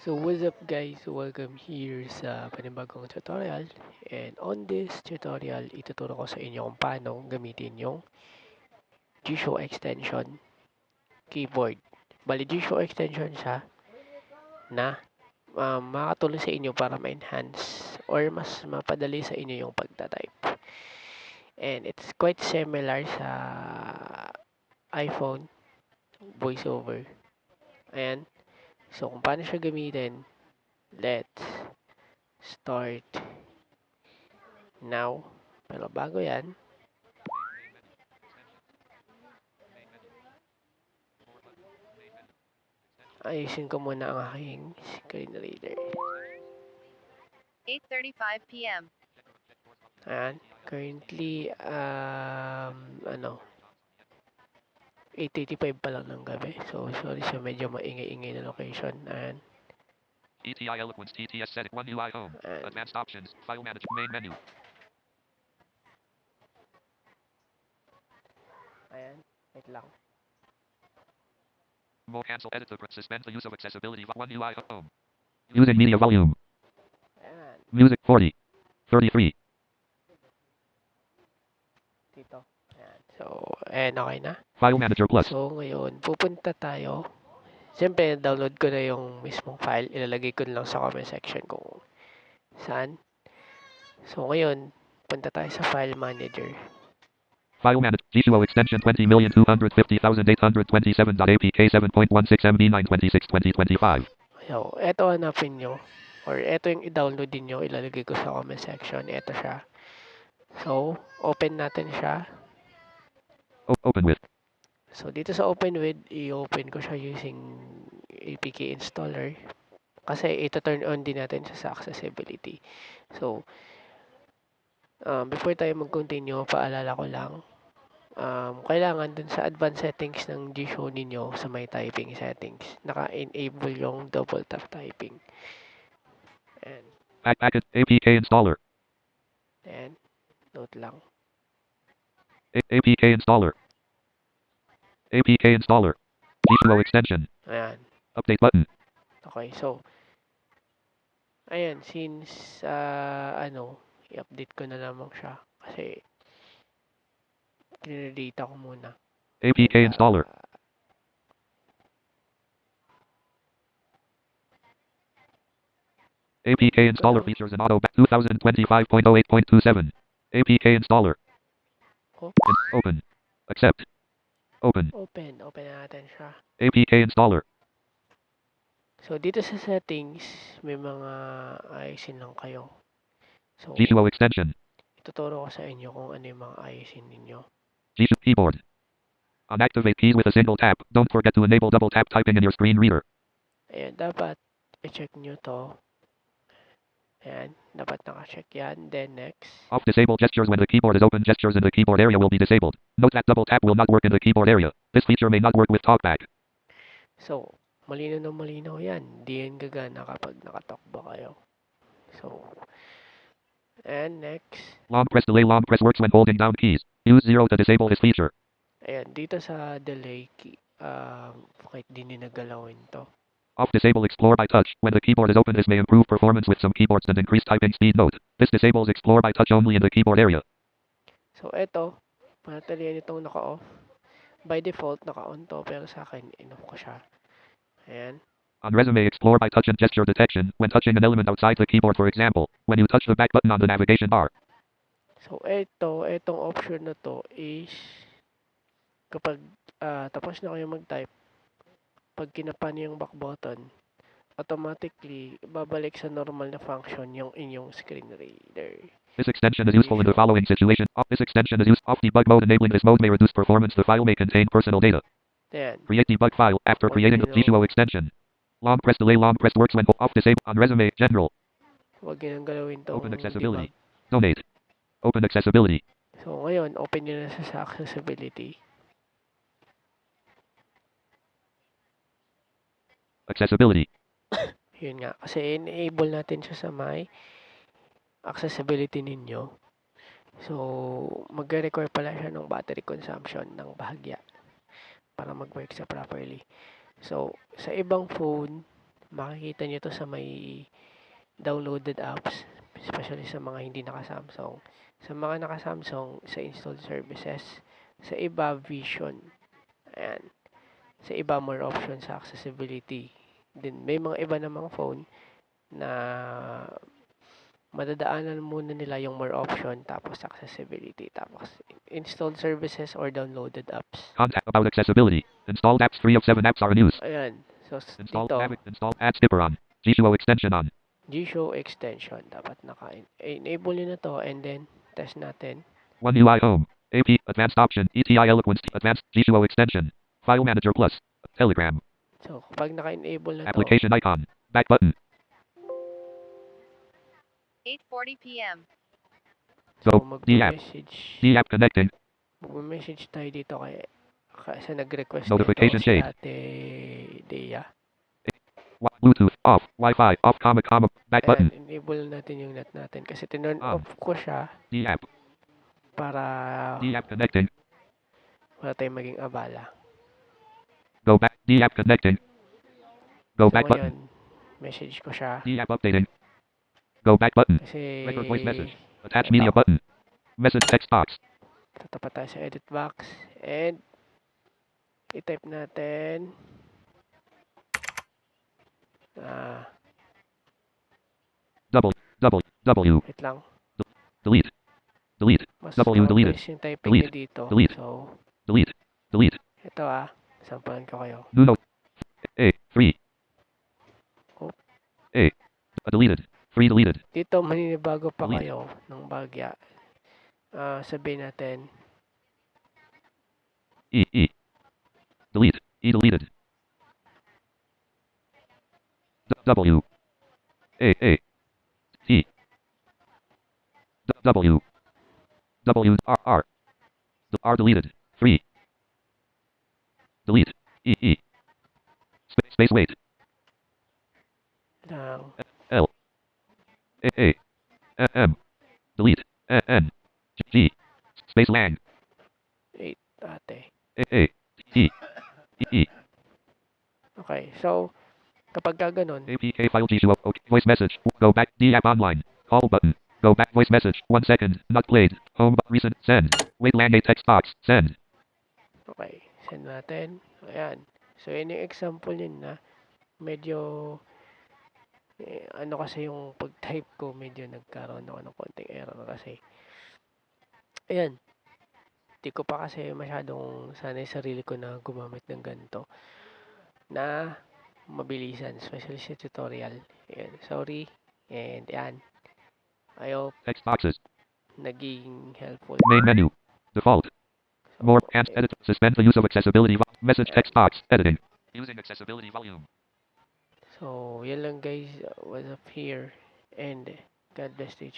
So what's up guys, welcome here sa panibagong tutorial, and on this tutorial ituturo ko sa inyo kung paano gamitin yung G-Show extension keyboard. Bali G-Show extension siya na makakatulong sa inyo para ma-enhance or mas mapadali sa inyo yung pagta-type. And it's quite similar sa iPhone voiceover. Ayan. So kung paano siya gamitin, let's start now. Pero bago yan, ayusin ko muna ang aking screen reader. 8:35 p.m. Ayan. Currently, 8:35 pa lang ng gabi. So, sorry sa medyo maingay-ingay na location. Ayan. ETI Eloquence TTS Setting 1 UI Home. Ayan. Advanced Options. File Manager. Main menu. Ayan. Wait lang. More cancel editor. Suspend the use of accessibility. 1 UI Home. Using media volume. Ayan. Music 40. 33. Dito. Ayan. So, ayan. Okay na. File Manager Plus. So, ngayon, pupunta tayo. Siyempre, download ko na yung mismong file. Ilalagay ko lang sa comment section kung saan. So, ngayon, punta tayo sa file manager. File Manager. G2O extension 20,250,827.apk 7.16 MB 926 2025. So, eto hanapin nyo. Or eto yung i-download din nyo. Ilalagay ko sa comment section. Eto siya. So, open natin siya. Open with. So, dito sa open with, i-open ko siya using APK installer. Kasi ito turn on din natin siya sa accessibility. So, before tayo mag-continue, paalala ko lang. Kailangan dun sa advanced settings ng G-Show ninyo sa may typing settings, naka-enable yung double tap typing. And, APK installer. and note lang. APK installer. APK installer. G2O extension. Ayan. Update button. Okay, so, ayan, since, i-update ko na lamang siya. Kasi, dinedata ko muna. APK installer. APK installer features an auto 2025.08.27. APK installer. Oh, Open. Accept. Open. open na natin siya. APK installer. So, dito sa settings, may mga ayusin lang kayo. So, G2O extension. ituturo ko sa inyo kung ano yung mga ayusin ninyo. G2 keyboard. Unactivate keys with a single tap. Don't forget to enable double tap typing in your screen reader. Ayan, dapat i-check nyo to. Ayan, dapat naka-check yan. Then, next. Off disable gestures when the keyboard is open. Gestures in the keyboard area will be disabled. Note that double tap will not work in the keyboard area. This feature may not work with TalkBack. So, malinaw na malinaw yan. Di yan gagana kapag nakatakbo kayo. So, and next. Long press delay. Long press works when holding down keys. Use 0 to disable this feature. Ayan, dito sa delay key, kahit di nyo nagalawin to. Off disable explore by touch. When the keyboard is open, this may improve performance with some keyboards and increase typing speed. Note, this disables explore by touch only in the keyboard area. So, eto, panatalian itong naka-off. By default, naka-on to, pero sa akin, in-off ko siya. Ayan. On resume, explore by touch and gesture detection. When touching an element outside the keyboard, for example, when you touch the back button on the navigation bar. So, etong option na to is kapag tapos na kayo mag-type, pag kinapa niyo yung back button, automatically, babalik sa normal na function yung inyong screen reader. This extension is useful in the following situation. This extension is used off debug mode. Enabling this mode may reduce performance. The file may contain personal data. Ayan. Create debug file after creating the G2O extension. Long press delay. Long press works when off disable. On resume, general. Huwag nyo nang galawin tong Open accessibility. debug. Donate. Open accessibility. So, ngayon, open nyo na sa accessibility. Accessibility. Yun nga. Kasi enable natin siya sa may accessibility ninyo. So, mag-require pala siya ng battery consumption ng bahagya para mag-work siya properly. So, sa ibang phone, makikita nyo to sa may downloaded apps, especially sa mga hindi naka-Samsung. Sa mga naka-Samsung, sa installed services. Sa iba, vision. Ayan. Sa iba, more options sa accessibility. Then, may mga iba namang phone na madadaanan muna nila yung more option, tapos accessibility, tapos installed services or downloaded apps. Contact about accessibility. Installed apps. 3 of 7 apps are unused. Ayan. So, Installed dito, installed ad skipper on. G-Show extension on. G-Show extension. Dapat naka-enable nyo na to, and then, test natin. One UI home. AP advanced option. ETI Eloquence advanced G-Show extension. File Manager Plus. Telegram. So, kapag naka-enable na to, Application icon. Back button. 8:40 p.m. so Go. D-app. mag-message. D-app connecting. Mag-message tayo dito sa nag-request Notification nito, si shade. Ate Dea. Bluetooth off. Wi-Fi off. Comma. Back button. Ayan, enable natin yung net natin kasi tinurn On. off ko siya D-app. para D-app connecting. wala tayong maging abala. Go back. D-app connecting. Go So back button. ngayon, message ko siya D-app updating. Go back button. kasi Record voice message. Attach media button. Message text box. tatapat tayo sa edit box and i-type natin W. wait lang, Delete. mas W deleted. mabilis yung typing Delete. nyo dito. Delete. So Delete. ito sampalan ko kayo. New note. A. Free. Oh. A. Deleted. Free deleted. Dito maninibago pa Delete. kayo ng bagya. Sabihin natin E. Delete. E deleted. W. A. T. W. R. R deleted. Free. Delete. E. Space wait. lang L. A. M. Delete. N. G. Space lang. 8 ate. A. T. E. Okay, so kapag ganun, APK file G2 OK. Voice message. Go back. D app online. Call button. Go back. Voice message. 1 second. Not played. Home. Recent. Send. Wait lang. A text box. Send. okay, send natin. Ayan. So, yan yung example yun na medyo ano kasi yung pag-type ko, medyo nagkaroon ako ng konting error kasi ayan, di ko pa kasi masyadong sanay sarili ko na gumamit ng ganito na mabilisan, especially sa tutorial. Ayan, sorry. And yan, I hope Text boxes. naging helpful. Main menu. Default. So, More. Enhanced edit. Suspend the use of accessibility. Message text box. Editing. Using accessibility volume. So, yan lang guys. What's up here? And God bless you.